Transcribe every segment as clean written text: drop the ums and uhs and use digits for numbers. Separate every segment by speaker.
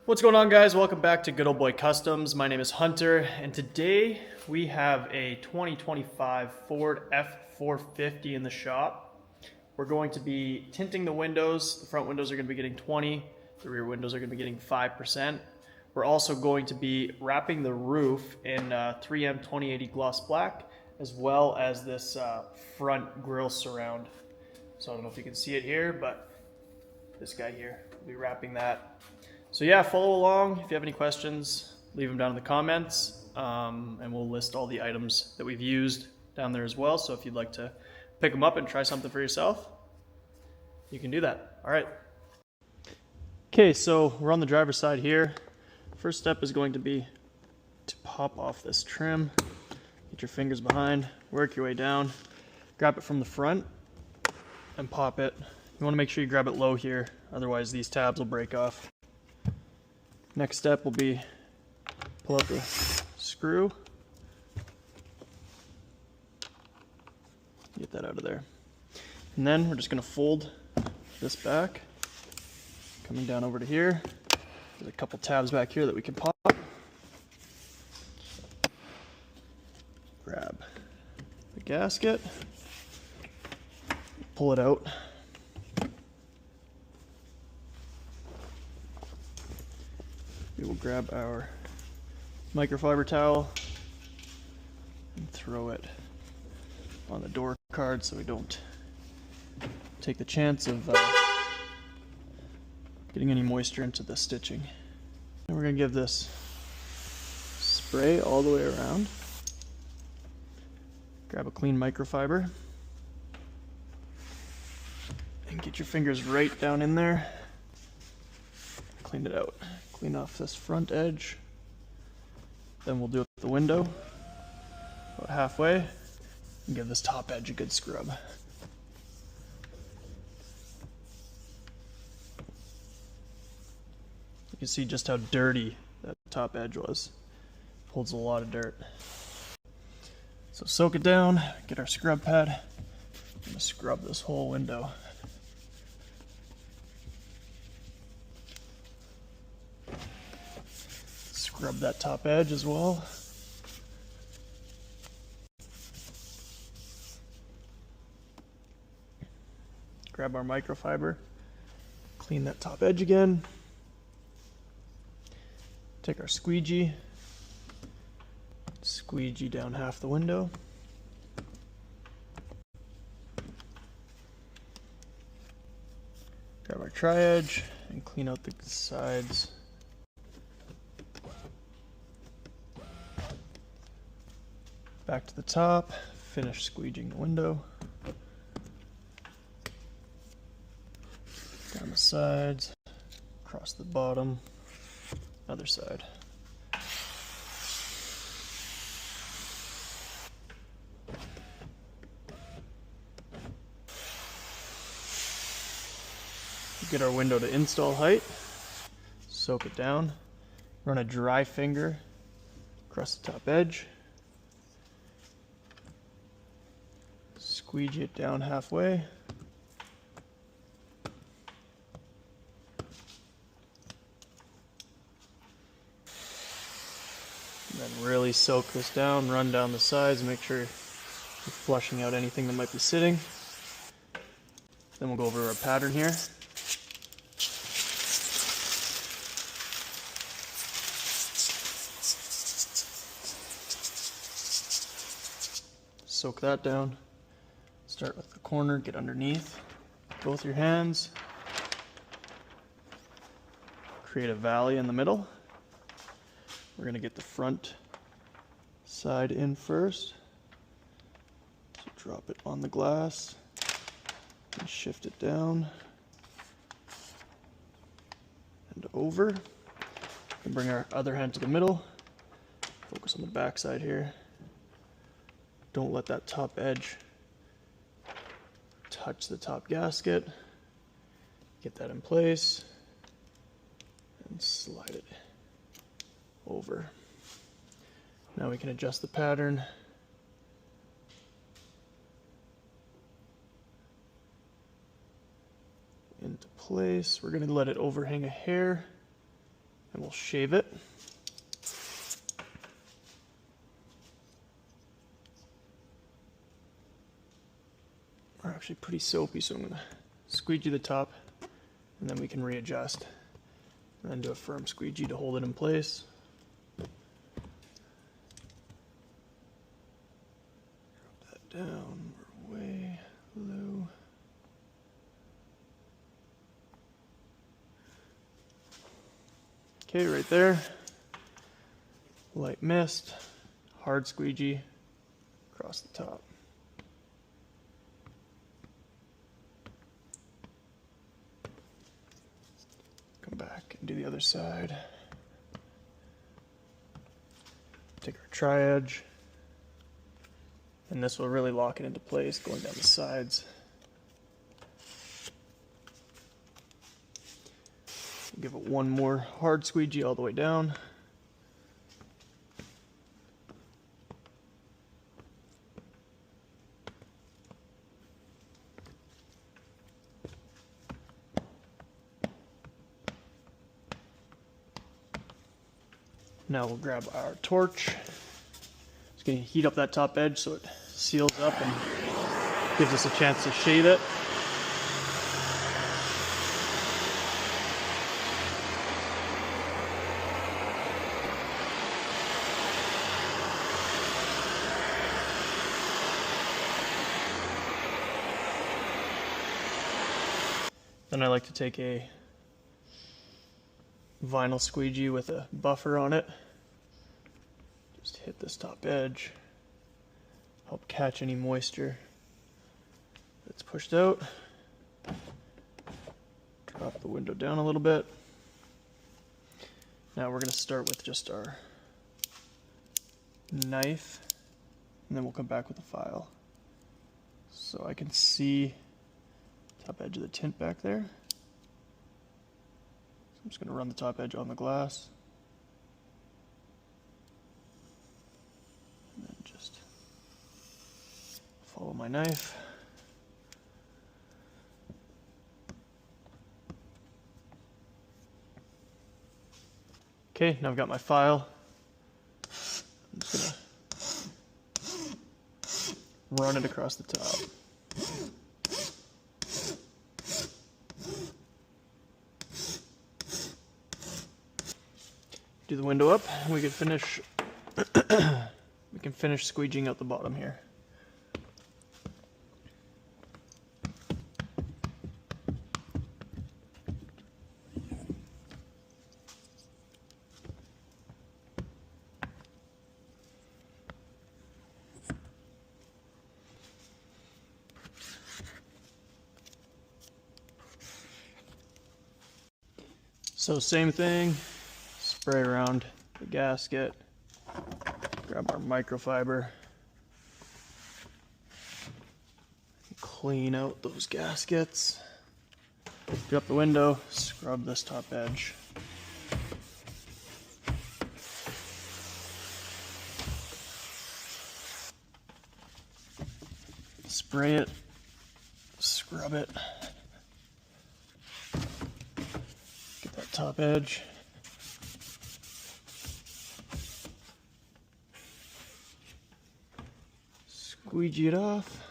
Speaker 1: What's going on, guys? Welcome back to Good Old Boy Customs. My name is Hunter, and today we have a 2025 Ford F450 in the shop. We're going to be tinting the windows. The front windows are going to be getting 20, the rear windows are going to be getting 5%. We're also going to be wrapping the roof in 3M 2080 gloss black, as well as this front grille surround. So I don't know if you can see it here, but this guy here, we'll be wrapping that. So yeah, follow along. If you have any questions, leave them down in the comments, and we'll list all the items that we've used down there as well. So if you'd like to pick them up and try something for yourself, you can do that. All right. Okay, so we're on the driver's side here. First step is going to be to pop off this trim. Get your fingers behind, work your way down, grab it from the front, and pop it. You want to make sure you grab it low here, otherwise these tabs will break off. Next step will be pull out the screw, get that out of there. And then we're just going to fold this back, coming down over to here. There's a couple tabs back here that we can pop. Grab the gasket, pull it out. We will grab our microfiber towel and throw it on the door card so we don't take the chance of getting any moisture into the stitching. And we're going to give this spray all the way around. Grab a clean microfiber and get your fingers right down in there. Clean it out. Clean off this front edge. Then we'll do it with the window about halfway and give this top edge a good scrub. You can see just how dirty that top edge was. Holds a lot of dirt. So soak it down, get our scrub pad. I'm going to scrub this whole window. Scrub that top edge as well. Grab our microfiber, clean that top edge again. Take our squeegee down half the window. Grab our tri-edge and clean out the sides. Back to the top, finish squeegeeing the window. Down the sides, across the bottom, other side. Get our window to install height, soak it down, run a dry finger across the top edge. Squeegee it down halfway. And then really soak this down, run down the sides, make sure you're flushing out anything that might be sitting. Then we'll go over our pattern here. Soak that down. Start with the corner, get underneath both your hands. Create a valley in the middle. We're going to get the front side in first. So drop it on the glass and shift it down and over. And bring our other hand to the middle. Focus on the back side here. Don't let that top edge touch the top gasket. Get that in place and slide it over. Now we can adjust the pattern. Into place. We're going to let it overhang a hair and we'll shave it. We're actually pretty soapy, so I'm going to squeegee the top, and then we can readjust. And then do a firm squeegee to hold it in place. Drop that down, we're way low. Okay, right there. Light mist, hard squeegee across the top. Come back and do the other side. Take our tri-edge, and this will really lock it into place going down the sides. Give it one more hard squeegee all the way down. Now we'll grab our torch. Just going to heat up that top edge so it seals up and gives us a chance to shade it. Then I like to take a vinyl squeegee with a buffer on it. Just hit this top edge, help catch any moisture that's pushed out. Drop the window down a little bit. Now we're going to start with just our knife, and then we'll come back with a file. So I can see top edge of the tint back there. I'm just going to run the top edge on the glass. And then just follow my knife. Okay, now I've got my file. I'm just going to run it across the top. Do the window up, and we can finish squeegeeing out the bottom here. So same thing. Spray around the gasket, grab our microfiber, clean out those gaskets, get up the window, scrub this top edge. Spray it, scrub it, get that top edge. Squeegee it off.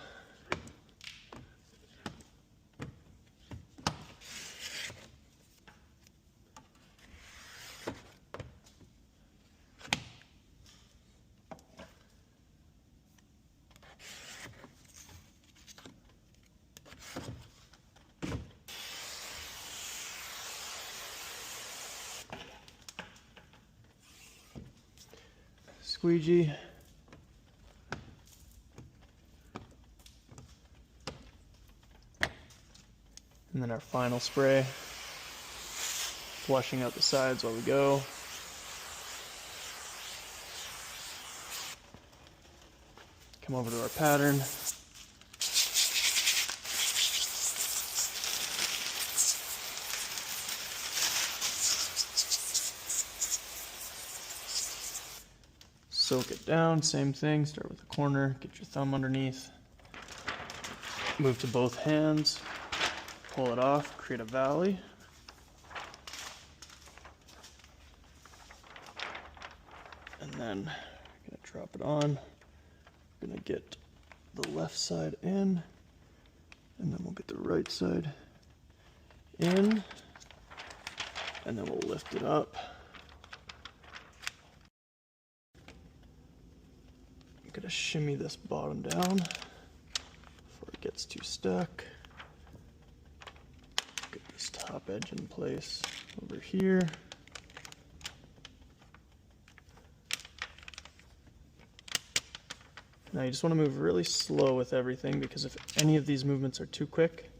Speaker 1: Squeegee. And then our final spray, flushing out the sides while we go. Come over to our pattern. Soak it down, same thing, start with the corner, get your thumb underneath. Move to both hands. Pull it off, create a valley. And then I'm gonna drop it on. We're gonna get the left side in, and then we'll get the right side in, and then we'll lift it up. I'm gonna shimmy this bottom down before it gets too stuck. Get this top edge in place over here. Now you just want to move really slow with everything, because if any of these movements are too quick,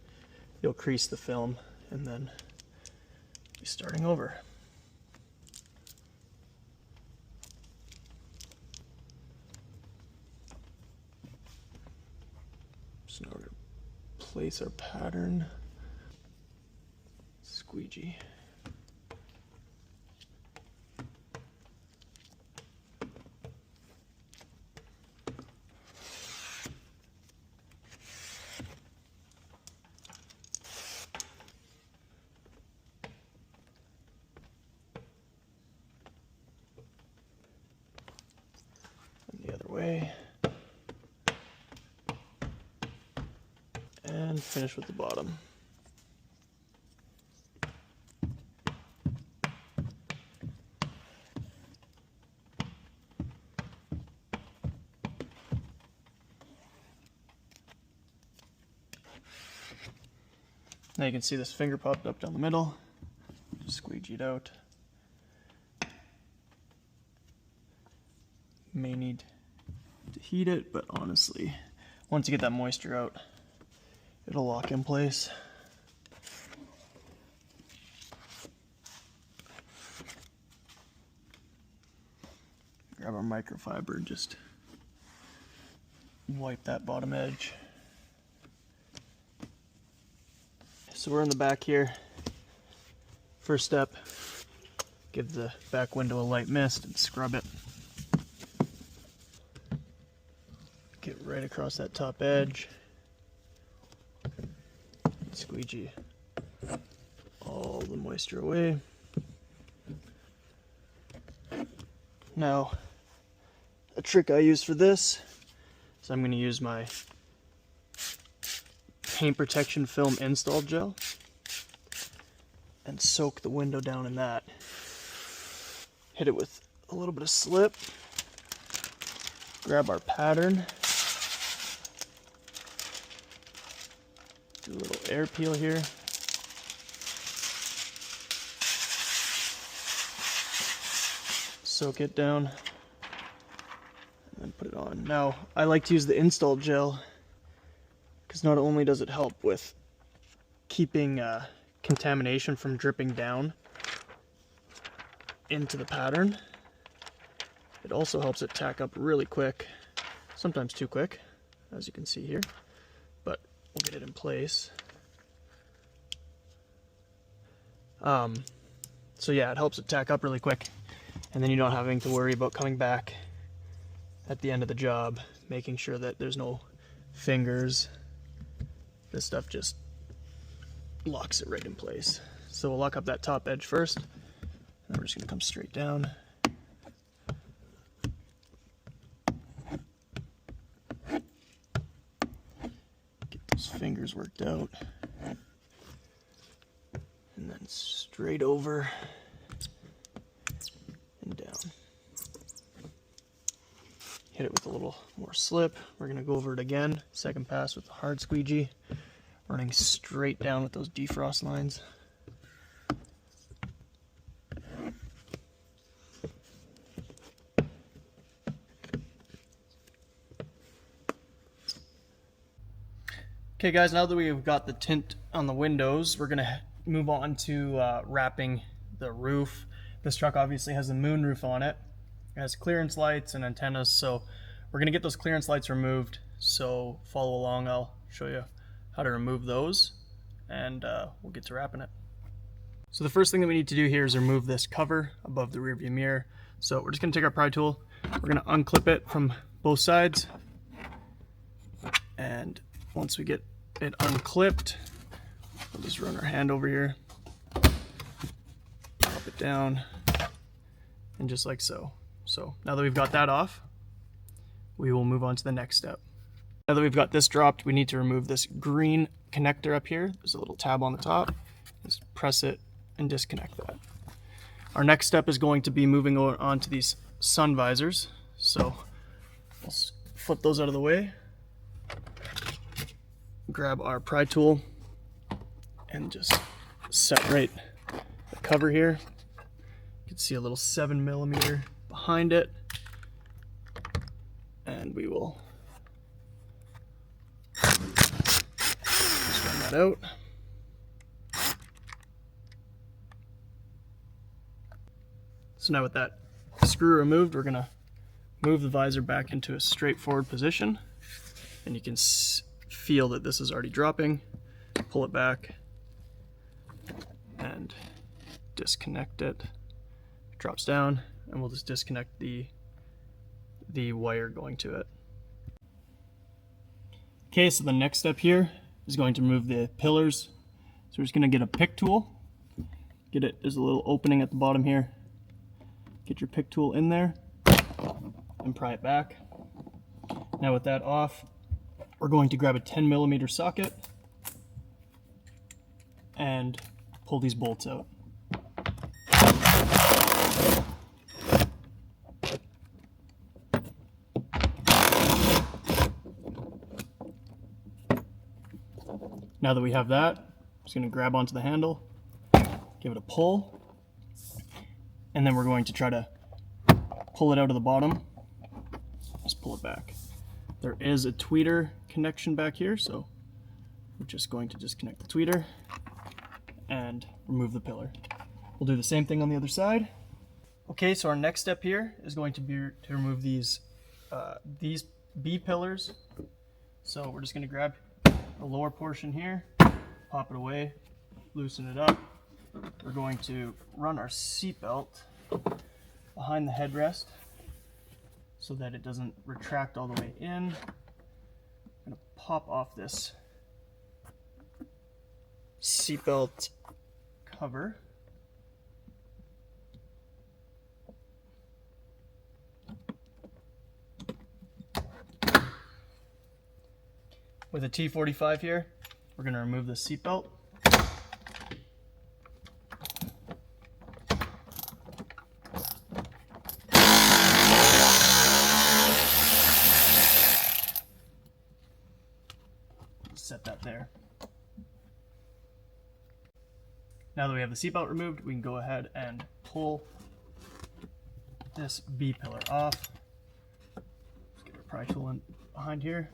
Speaker 1: you'll crease the film and then be starting over. So now we're going to place our pattern. Squeegee. And the other way. And finish with the bottom. Now you can see this finger popped up down the middle. Just squeegee it out. May need to heat it, but honestly, once you get that moisture out, it'll lock in place. Grab our microfiber and just wipe that bottom edge. So we're in the back here. First step, give the back window a light mist and scrub it. Get right across that top edge. Squeegee all the moisture away. Now, a trick I use for this is I'm going to use my paint protection film install gel and soak the window down in that. Hit it with a little bit of slip. Grab our pattern. Do a little air peel here. Soak it down and then put it on. Now, I like to use the install gel because not only does it help with keeping contamination from dripping down into the pattern, it also helps it tack up really quick, sometimes too quick, as you can see here, but we'll get it in place. So yeah, it helps it tack up really quick, and then you don't having to worry about coming back at the end of the job, making sure that there's no fingers. This stuff just locks it right in place. So we'll lock up that top edge first, and then we're just gonna come straight down. Get those fingers worked out. And then straight over and down. Hit it with a little more slip. We're gonna go over it again, second pass with the hard squeegee, running straight down with those defrost lines. Okay guys, now that we've got the tint on the windows, we're gonna move on to wrapping the roof. This truck obviously has a moon roof on it. It has clearance lights and antennas, so we're gonna get those clearance lights removed. So follow along, I'll show you how to remove those, and we'll get to wrapping it. So the first thing that we need to do here is remove this cover above the rear view mirror. So we're just gonna take our pry tool, we're gonna unclip it from both sides, and once we get it unclipped, we'll just run our hand over here, pop it down, and just like so, So now that we've got that off, we will move on to the next step. Now that we've got this dropped, we need to remove this green connector up here. There's a little tab on the top. Just press it and disconnect that. Our next step is going to be moving on to these sun visors. So let's flip those out of the way. Grab our pry tool and just separate the cover here. You can see a little 7mm behind it. And we will just run that out. So now with that screw removed, we're gonna move the visor back into a straightforward position. And you can feel that this is already dropping. Pull it back and disconnect it. It drops down, and we'll just disconnect the wire going to it. Okay, so the next step here is going to remove the pillars. So we're just gonna get a pick tool. There's a little opening at the bottom here. Get your pick tool in there and pry it back. Now with that off, we're going to grab a 10mm socket and pull these bolts out. Now that we have that, I'm just going to grab onto the handle, give it a pull, and then we're going to try to pull it out of the bottom. Just pull it back. There is a tweeter connection back here, so we're just going to disconnect the tweeter and remove the pillar. We'll do the same thing on the other side. Okay, so our next step here is going to be to remove these B pillars. So we're just going to grab the lower portion here, pop it away, loosen it up. We're going to run our seat belt behind the headrest so that it doesn't retract all the way in. I'm going to pop off this seatbelt cover. With a T45 here, we're going to remove the seatbelt. Set that there. Now that we have the seatbelt removed, we can go ahead and pull this B pillar off. Let's get our pry tool in behind here.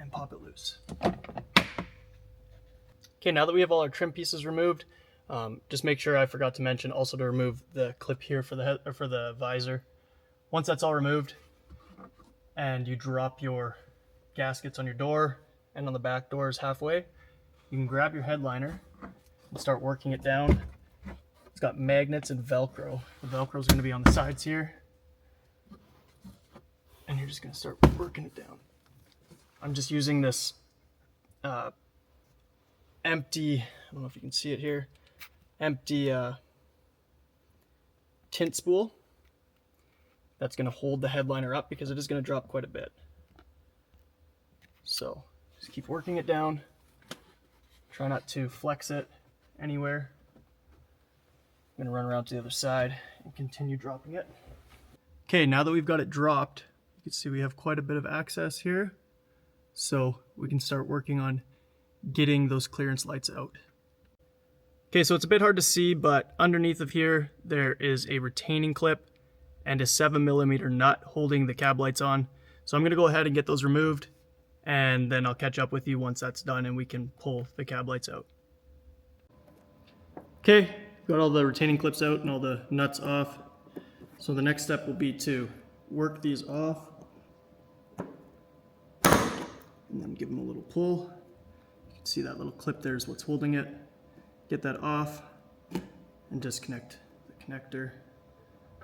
Speaker 1: And pop it loose. Okay, now that we have all our trim pieces removed, just make sure I forgot to mention also to remove the clip here for the head, or for the visor. Once that's all removed, and you drop your gaskets on your door and on the back doors halfway, you can grab your headliner and start working it down. It's got magnets and Velcro. The Velcro is going to be on the sides here, and you're just going to start working it down. I'm just using this empty, I don't know if you can see it here, empty tint spool. That's going to hold the headliner up because it is going to drop quite a bit. So just keep working it down. Try not to flex it anywhere. I'm going to run around to the other side and continue dropping it. Okay, now that we've got it dropped, you can see we have quite a bit of access here. So we can start working on getting those clearance lights out. Okay, so it's a bit hard to see, but underneath of here, there is a retaining clip and a 7mm nut holding the cab lights on. So I'm gonna go ahead and get those removed, and then I'll catch up with you once that's done and we can pull the cab lights out. Okay, got all the retaining clips out and all the nuts off. So the next step will be to work these off and then give them a little pull. You can see that little clip there is what's holding it. Get that off and disconnect the connector.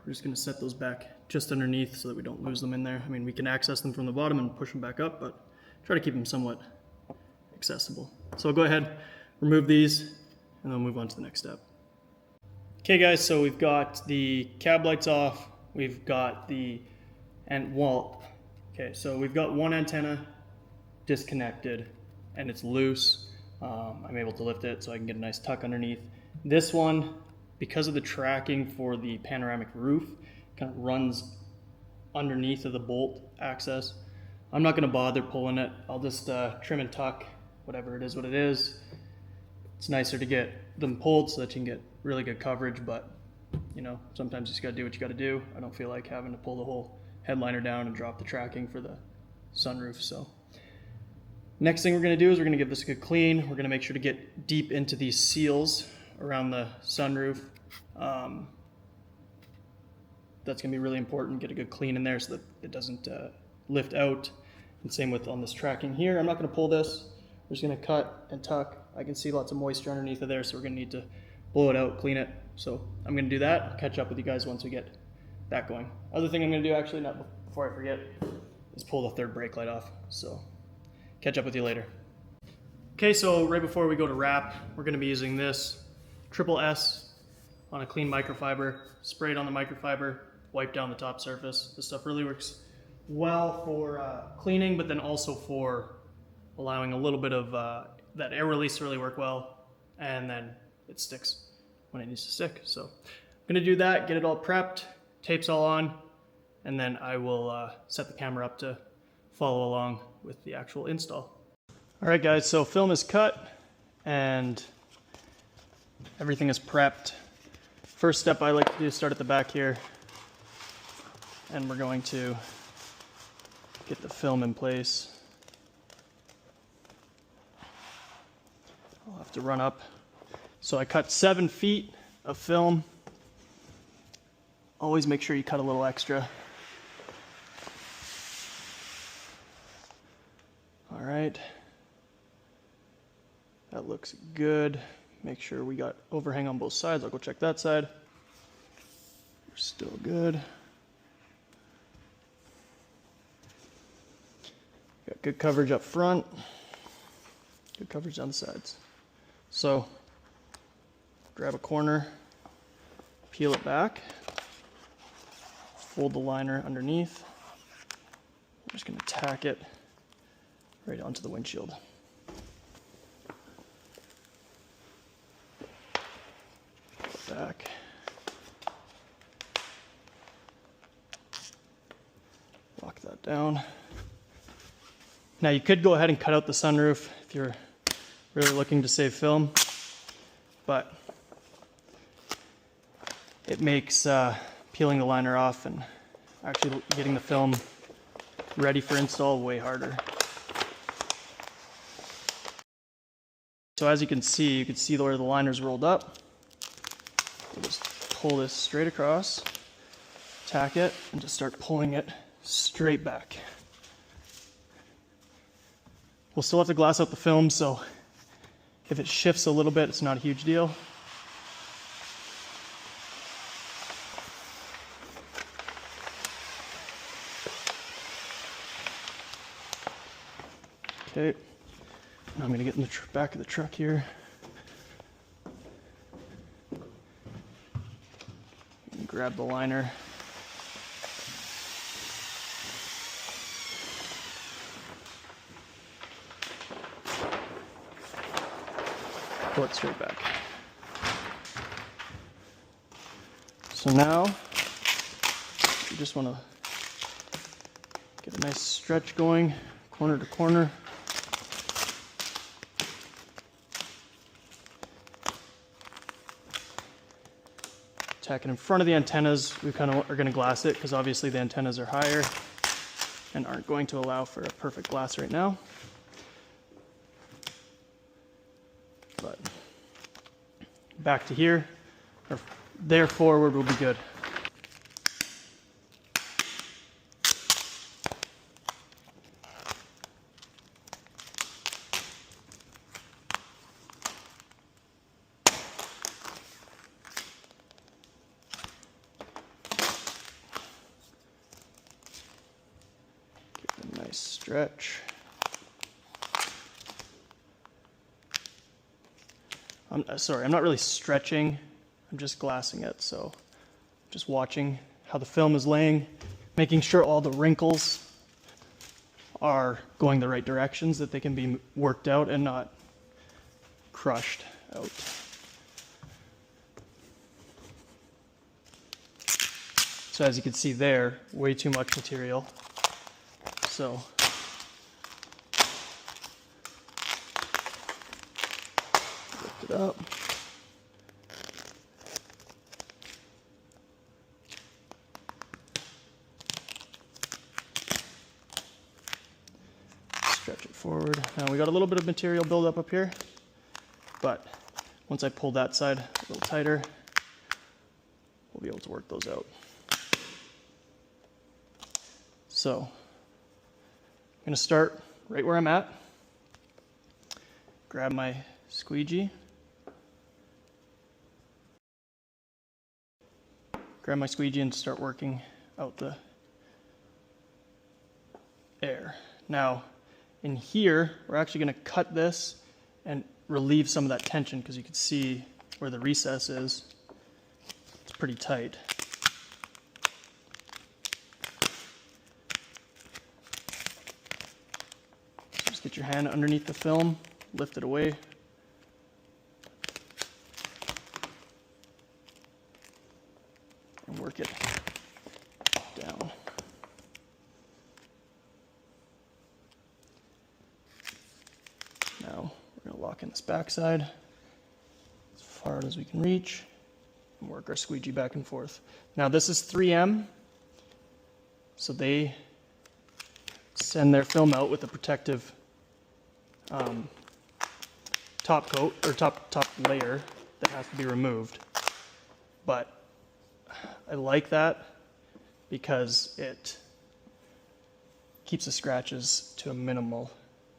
Speaker 1: We're just going to set those back just underneath so that we don't lose them in there. I mean, we can access them from the bottom and push them back up, but try to keep them somewhat accessible. So I'll go ahead, remove these, and then move on to the next step. Okay guys, so we've got the cab lights off, we've got the, so we've got one antenna disconnected and it's loose. I'm able to lift it so I can get a nice tuck underneath. This one, because of the tracking for the panoramic roof, kind of runs underneath of the bolt access. I'm not gonna bother pulling it. I'll just trim and tuck, whatever it is what it is. It's nicer to get them pulled so that you can get really good coverage, but you know, sometimes you just gotta do what you gotta do. I don't feel like having to pull the whole headliner down and drop the tracking for the sunroof. So next thing we're gonna do is we're gonna give this a good clean. We're gonna make sure to get deep into these seals around the sunroof. That's gonna be really important. Get a good clean in there so that it doesn't lift out. And same with on this tracking here. I'm not gonna pull this. We're just gonna cut and tuck. I can see lots of moisture underneath of there, so we're gonna need to blow it out, clean it. So I'm gonna do that. I'll catch up with you guys once we get that going. Other thing I'm gonna do, actually, not before I forget, is pull the third brake light off. So catch up with you later. Okay, so right before we go to wrap, we're gonna be using this triple S on a clean microfiber, spray it on the microfiber, wipe down the top surface. This stuff really works well for cleaning, but then also for allowing a little bit of that air release to really work well, and then it sticks when it needs to stick. So I'm gonna do that, get it all prepped, tapes all on, and then I will set the camera up to follow along with the actual install. All right guys, so film is cut and everything is prepped. First step I like to do is start at the back here, and we're going to get the film in place. I'll have to run up. So I cut 7 feet of film. Always make sure you cut a little extra. All right. That looks good. Make sure we got overhang on both sides. I'll go check that side. We're still good. Got good coverage up front. Good coverage on the sides. So grab a corner, peel it back, fold the liner underneath. I'm just going to tack it right onto the windshield. Back. Lock that down. Now you could go ahead and cut out the sunroof if you're really looking to save film, but it makes peeling the liner off and actually getting the film ready for install way harder. So as you can see where the liner's rolled up. We'll just pull this straight across, tack it, and just start pulling it straight back. We'll still have to glass out the film, so if it shifts a little bit, it's not a huge deal. Okay, now I'm going to get in the back of the truck here. Grab the liner. Pull it straight back. So now you just want to get a nice stretch going, corner to corner. Tack it in front of the antennas. We kind of are going to glass it because obviously the antennas are higher and aren't going to allow for a perfect glass right now. But back to here, or there forward will be good. Nice stretch. I'm not really stretching, I'm just glassing it. So just watching how the film is laying, making sure all the wrinkles are going the right directions, that they can be worked out and not crushed out. So as you can see there, way too much material. So lift it up. Stretch it forward. Now we got a little bit of material build up here, but once I pull that side a little tighter, we'll be able to work those out. So I'm going to start right where I'm at, grab my squeegee, and start working out the air. Now in here, we're actually going to cut this and relieve some of that tension, because you can see where the recess is. It's pretty tight. So just get your hand underneath the film, lift it away. And work it down. Now we're going to lock in this backside as far as we can reach and work our squeegee back and forth. Now this is 3M, so they send their film out with a protective top coat, or top layer that has to be removed. But I like that because it keeps the scratches to a minimal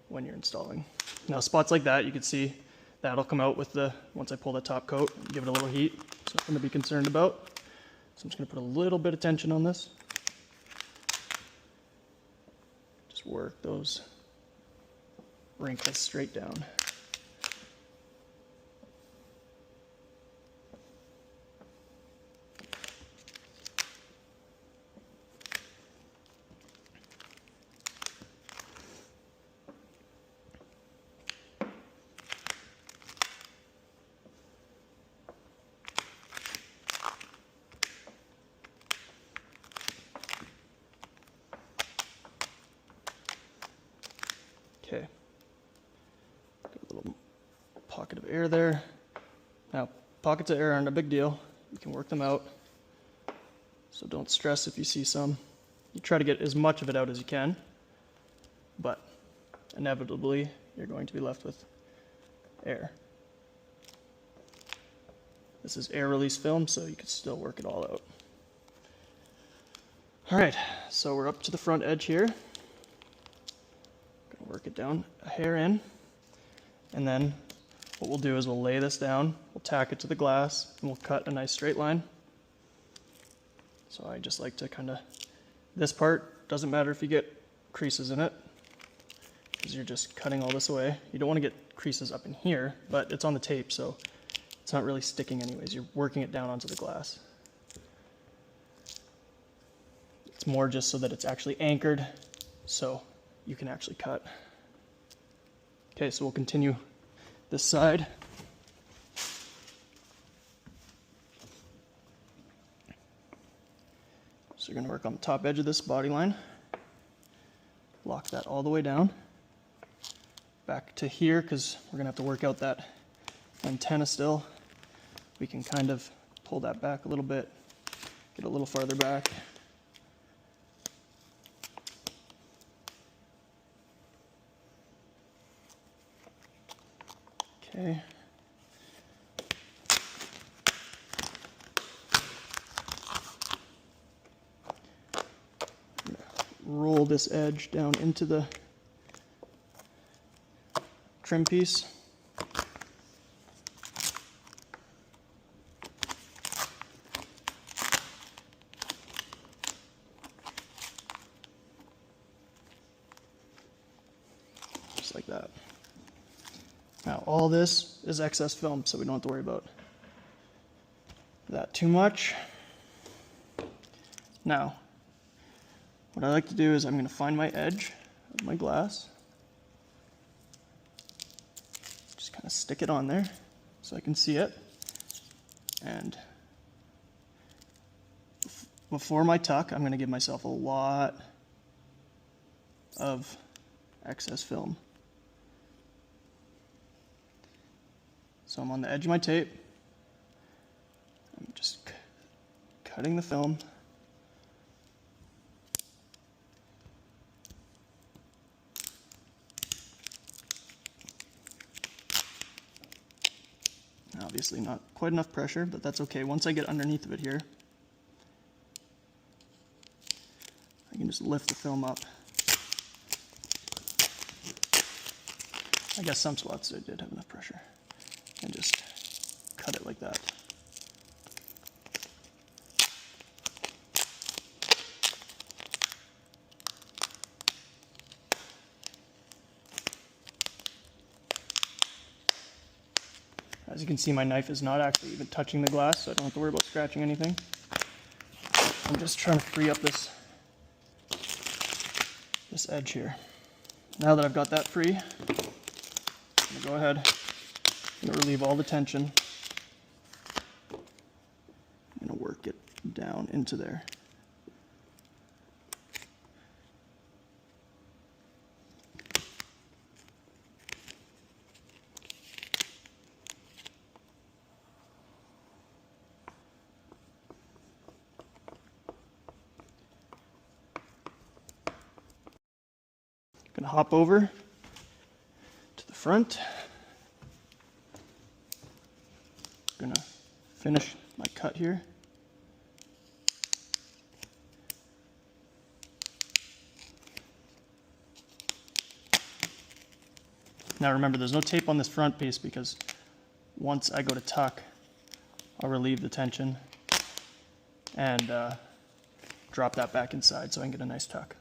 Speaker 1: when you're installing. Now spots like that, you can see that'll come out with once I pull the top coat, give it a little heat. It's nothing to be concerned about. So I'm just going to put a little bit of tension on this. Just work those wrinkles straight down. Okay, got a little pocket of air there. Now, pockets of air aren't a big deal. You can work them out, so don't stress if you see some. You try to get as much of it out as you can, but inevitably you're going to be left with air. This is air release film, so you can still work it all out. All right, so we're up to the front edge here. Work it down a hair in, and then what we'll do is we'll lay this down, we'll tack it to the glass, and we'll cut a nice straight line. So I just like to kind of, this part doesn't matter if you get creases in it, because you're just cutting all this away. You don't want to get creases up in here, but it's on the tape, so it's not really sticking anyways. You're working it down onto the glass. It's more just so that it's actually anchored, so you can actually cut. Okay, so we'll continue this side. So you're going to work on the top edge of this body line. Lock that all the way down. Back to here, because we're going to have to work out that antenna still. We can kind of pull that back a little bit, get a little farther back. Okay. Roll this edge down into the trim piece. Just like that. Now all this is excess film, so we don't have to worry about that too much. Now, what I like to do is I'm going to find my edge of my glass. Just kind of stick it on there so I can see it. And before my tuck, I'm going to give myself a lot of excess film. So I'm on the edge of my tape. I'm just cutting the film. Obviously not quite enough pressure, but that's okay. Once I get underneath of it here, I can just lift the film up. I guess some spots I did have enough pressure. And just cut it like that. As you can see, my knife is not actually even touching the glass, so I don't have to worry about scratching anything. I'm just trying to free up this edge here. Now that I've got that free, I'm going to go ahead and relieve all the tension. I'm going to work it down into there. I'm going to hop over to the front. I'm going to finish my cut here. Now remember, there's no tape on this front piece because once I go to tuck, I'll relieve the tension and drop that back inside so I can get a nice tuck.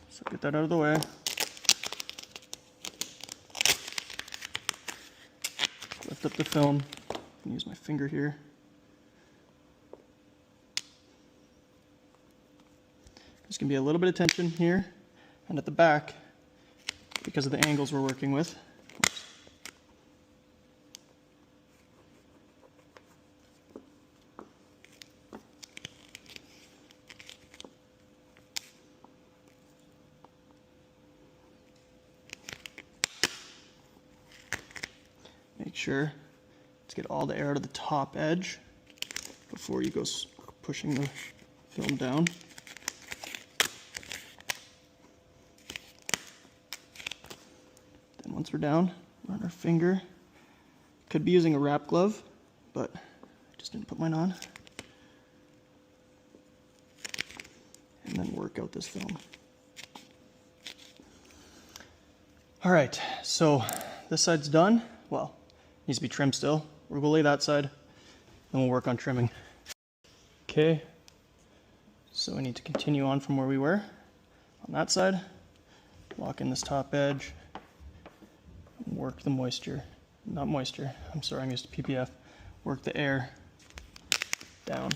Speaker 1: So get that out of the way. Lift up the film. And use my finger here. There's going to be a little bit of tension here and at the back because of the angles we're working with. Oops. Make sure to get all the air out of the top edge before you go pushing the film down. Then once we're down, run our finger. Could be using a wrap glove, but I just didn't put mine on. And then work out this film. All right, so this side's done. Well, needs to be trimmed still. We're gonna lay that side, then we'll work on trimming. Okay, so we need to continue on from where we were on that side. Lock in this top edge, and work the moisture, not moisture, I'm sorry, I'm used to PPF. Work the air down.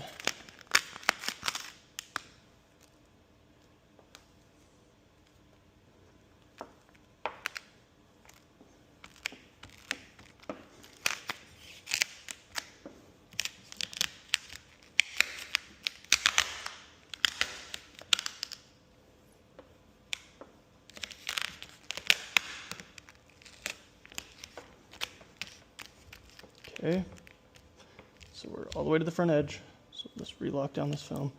Speaker 1: Okay, so we're all the way to the front edge, so let's relock down this film.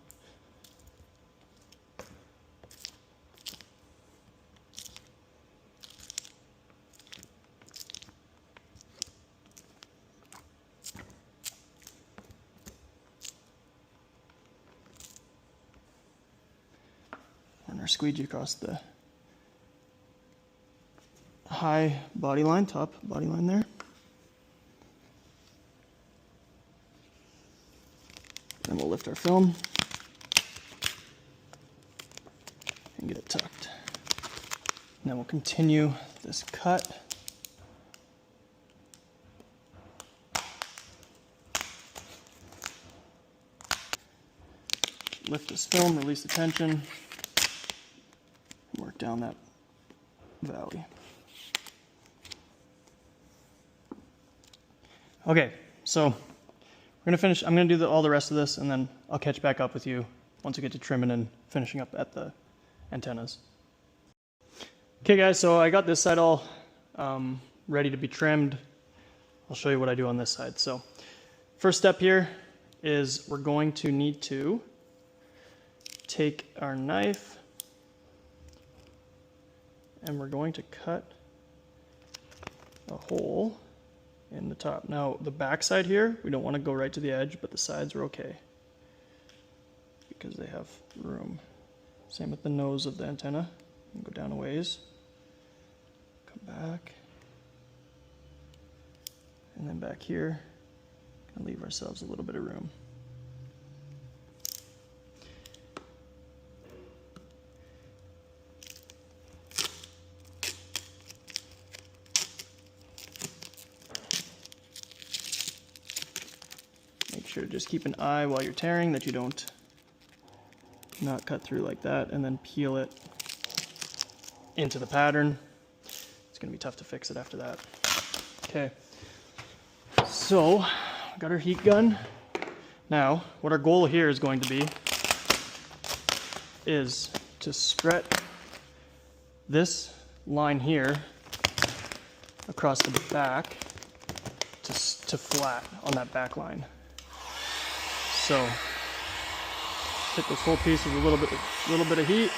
Speaker 1: Run our squeegee across the high body line, top body line there. Then we'll lift our film and get it tucked. And then we'll continue this cut. Lift this film, release the tension, and work down that valley. Okay, so we're gonna finish. I'm gonna do all the rest of this, and then I'll catch back up with you once we get to trimming and finishing up at the antennas. Okay guys, so I got this side all ready to be trimmed. I'll show you what I do on this side. So first step here is we're going to need to take our knife and we're going to cut a hole in the top. Now the back side here, we don't want to go right to the edge, but the sides are okay because they have room. Same with the nose of the antenna. You can go down a ways, come back, and then back here, gonna leave ourselves a little bit of room. Make sure to just keep an eye while you're tearing that you don't not cut through like that, and then peel it into the pattern. It's gonna be tough to fix it after that. Okay, so got our heat gun. Now, what our goal here is going to be is to stretch this line here across the back to flat on that back line. So hit this whole piece with a little bit of heat.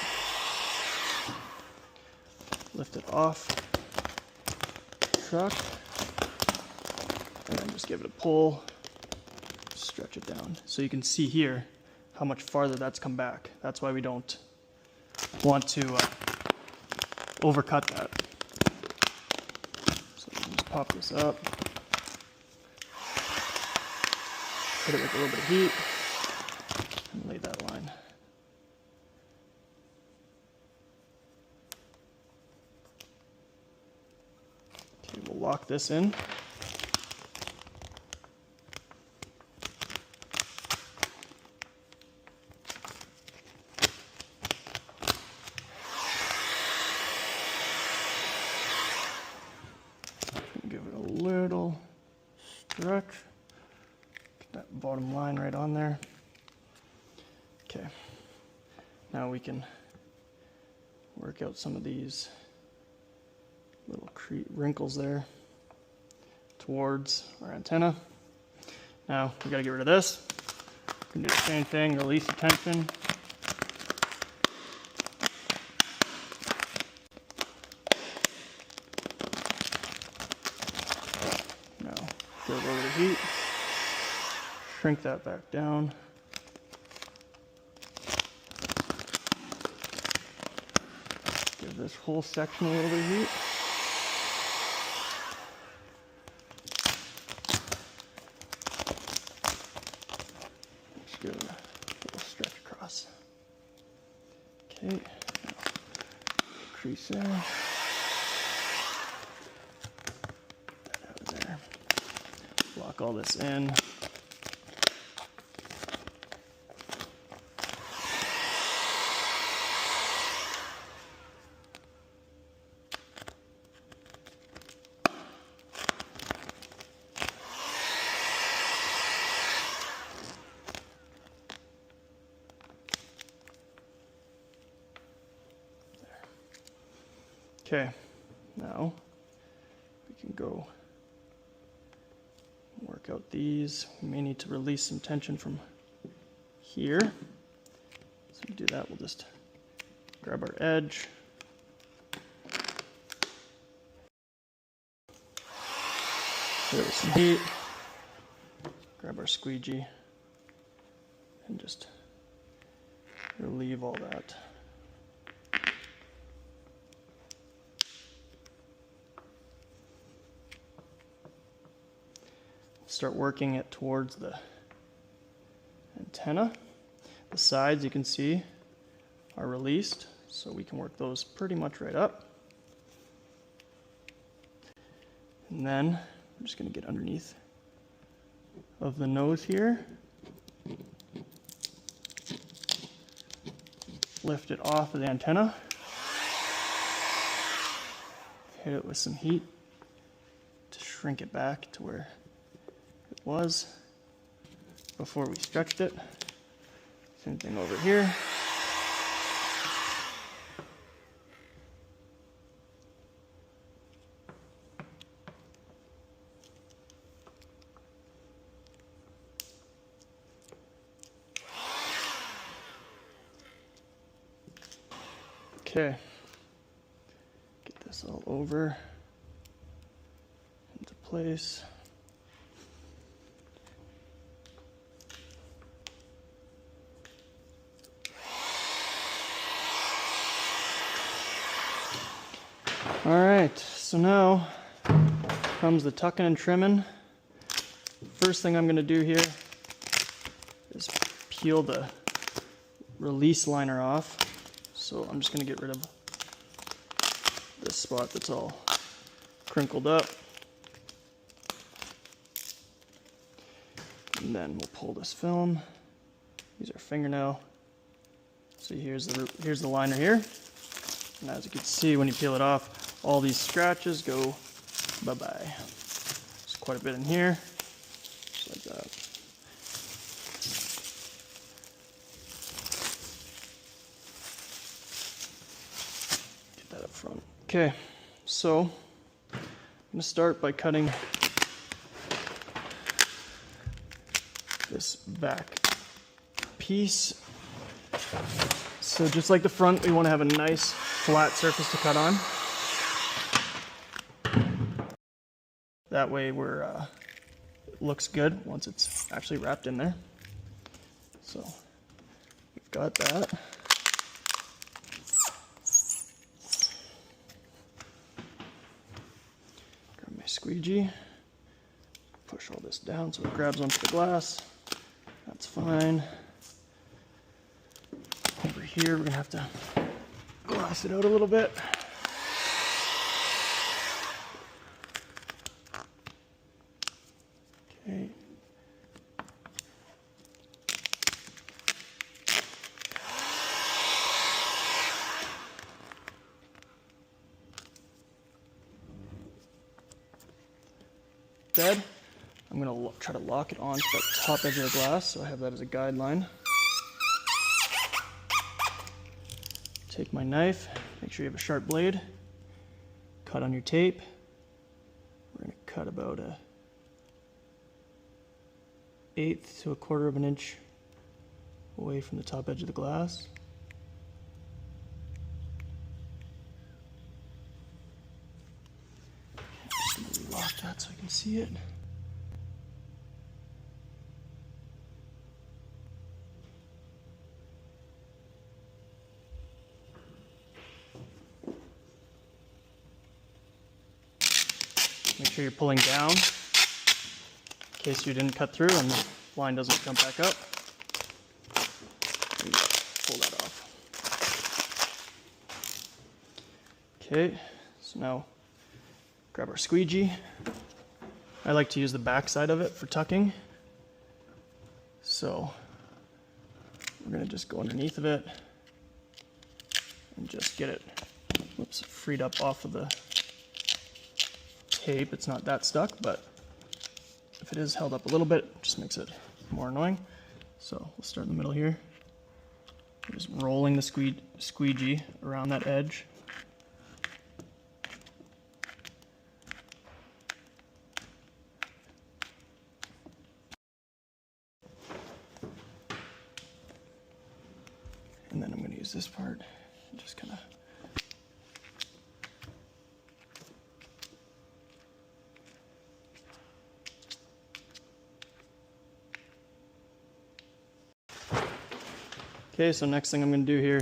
Speaker 1: Lift it off the truck, and then just give it a pull, stretch it down. So you can see here how much farther that's come back. That's why we don't want to overcut that. So we can just pop this up, hit it with a little bit of heat, and lay that line. Okay, we'll lock this in. Give it a little stretch. Get that bottom line right on there. Okay, now we can work out some of these little wrinkles there towards our antenna. Now we gotta get rid of this. We can do the same thing, release the tension. Now throw it over the heat, shrink that back down. Give this whole section a little bit of heat. Just give it a little stretch across. Okay, crease there. That out of there. Lock all this in. Okay, now we can go work out these. We may need to release some tension from here. So to do that, we'll just grab our edge. Hit it with some heat. Grab our squeegee and just relieve all that. Start working it towards the antenna. The sides, you can see, are released, so we can work those pretty much right up. And then I'm just going to get underneath of the nose here. Lift it off of the antenna. Hit it with some heat to shrink it back to where it was before we stretched it. Same thing over here. Okay, get this all over into place. All right, so now comes the tucking and trimming. First thing I'm going to do here is peel the release liner off. So I'm just going to get rid of this spot that's all crinkled up. And then we'll pull this film. Use our fingernail. So here's the liner here. And as you can see, when you peel it off, all these scratches go bye-bye. There's quite a bit in here, just like that. Up front. Okay, so I'm going to start by cutting this back piece. So just like the front, we want to have a nice flat surface to cut on. That way it looks good once it's actually wrapped in there. So we've got that. Squeegee, push all this down so it grabs onto the glass. That's fine. Over here, we're gonna have to glass it out a little bit. Okay. Bed. I'm going to try to lock it onto the top edge of the glass, so I have that as a guideline. Take my knife, make sure you have a sharp blade, cut on your tape. We're going to cut about a 1/8 to 1/4 of an inch away from the top edge of the glass. Lock that so I can see it. Make sure you're pulling down in case you didn't cut through and the line doesn't jump back up. And pull that off. Okay, so now grab our squeegee. I like to use the back side of it for tucking. So we're going to just go underneath of it and just get it freed up off of the tape. It's not that stuck, but if it is held up a little bit, it just makes it more annoying. So we'll start in the middle here. We're just rolling the squeegee around that edge. And then I'm going to use this part and just kind of okay, so next thing I'm going to do here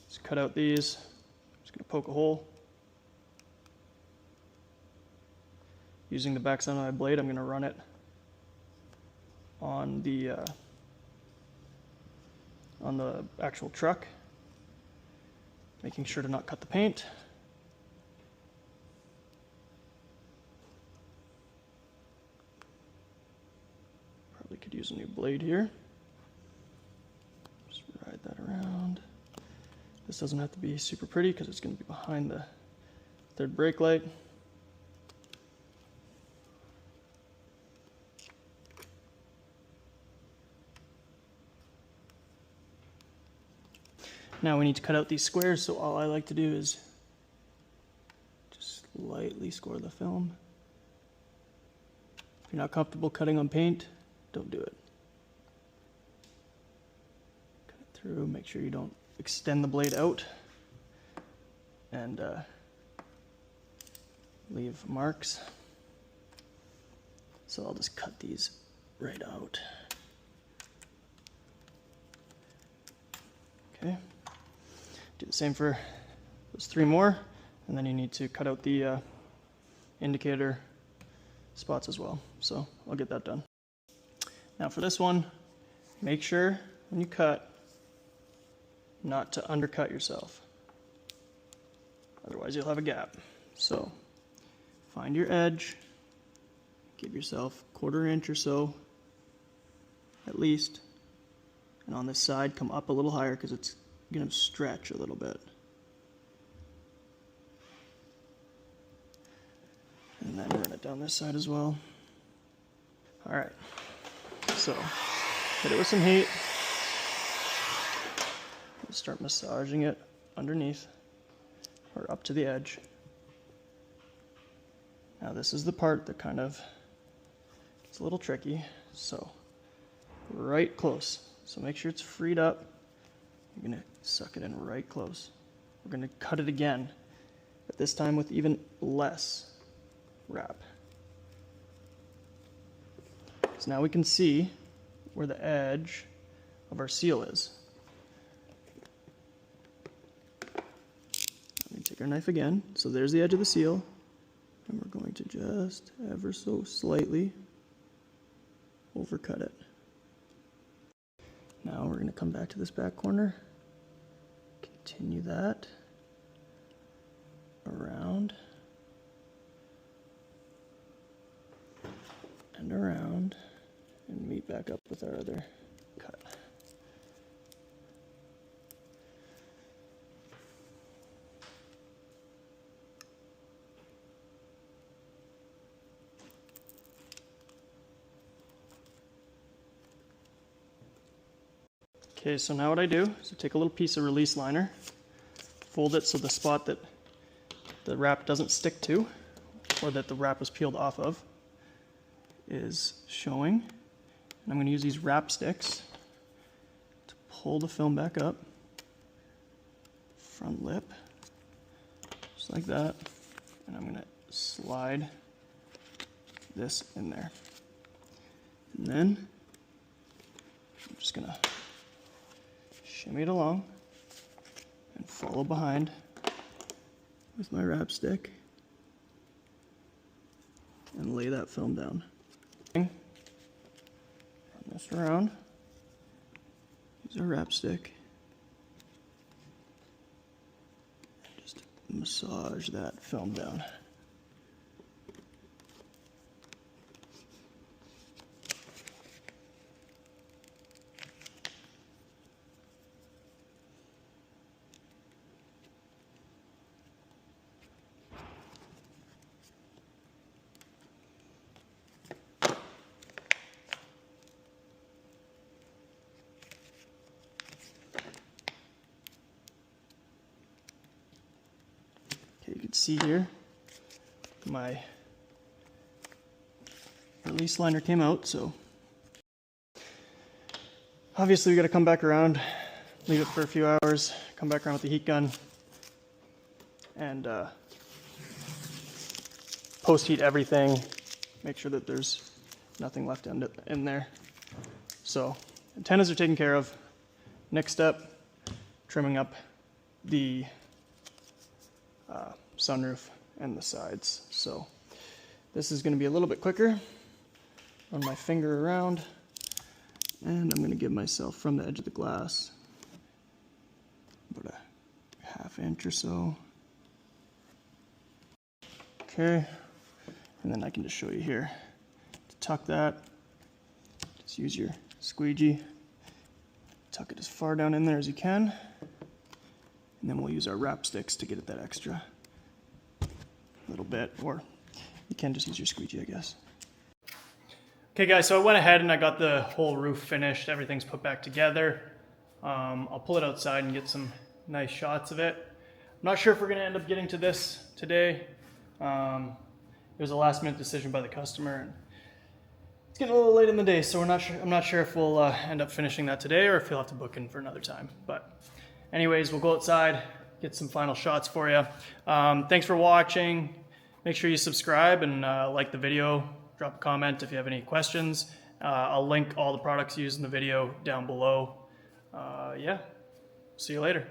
Speaker 1: is cut out these. I'm just going to poke a hole. Using the backside of my blade, I'm going to run it on the actual truck, making sure to not cut the paint. a new blade here. Just ride that around. This doesn't have to be super pretty because it's going to be behind the third brake light. Now we need to cut out these squares, so all I like to do is just lightly score the film. If you're not comfortable cutting on paint, don't do it. Cut it through, make sure you don't extend the blade out and leave marks. So I'll just cut these right out. Okay. Do the same for those 3 more, and then you need to cut out the indicator spots as well. So I'll get that done. Now for this one, make sure when you cut not to undercut yourself. Otherwise you'll have a gap. So find your edge, give yourself 1/4 inch or so at least, and on this side come up a little higher because it's going to stretch a little bit. And then run it down this side as well. Alright, so hit it with some heat. Start massaging it underneath or up to the edge. Now this is the part that kind of gets a little tricky, so right close. So make sure it's freed up. You're going to suck it in right close. We're going to cut it again, but this time with even less wrap. So now we can see where the edge of our seal is. Let me take our knife again. So there's the edge of the seal, and we're going to just ever so slightly overcut it. Now we're going to come back to this back corner, continue that around and around, and meet back up with our other cut. Okay, so now what I do is I take a little piece of release liner, fold it so the spot that the wrap doesn't stick to, or that the wrap was peeled off of, is showing. And I'm going to use these wrap sticks to pull the film back up, front lip, just like that, and I'm going to slide this in there. And then I'm just going to shimmy it along and follow behind with my wrap stick and lay that film down. Turn this around, use a wrap stick, and just massage that film down. You can see here my release liner came out, so obviously we got to come back around, leave it for a few hours, come back around with the heat gun, and post heat everything, make sure that there's nothing left in there. So antennas are taken care of. Next step, trimming up the sunroof and the sides. So this is going to be a little bit quicker. Run my finger around, and I'm going to give myself from the edge of the glass about a 1/2 inch or so. Okay, and then I can just show you here to tuck that, Just use your squeegee, tuck it as far down in there as you can, and then we'll use our wrap sticks to get at that extra little bit, or you can just use your squeegee, I guess. Okay guys, so I went ahead and I got the whole roof finished. Everything's put back together. I'll pull it outside and get some nice shots of it. I'm not sure if we're gonna end up getting to this today. It was a last minute decision by the customer, and it's getting a little late in the day, so I'm not sure if we'll end up finishing that today or if you'll have to book in for another time. But anyways, we'll go outside, get some final shots for you. Thanks for watching. Make sure you subscribe and like the video. Drop a comment if you have any questions. I'll link all the products used in the video down below. Yeah, see you later.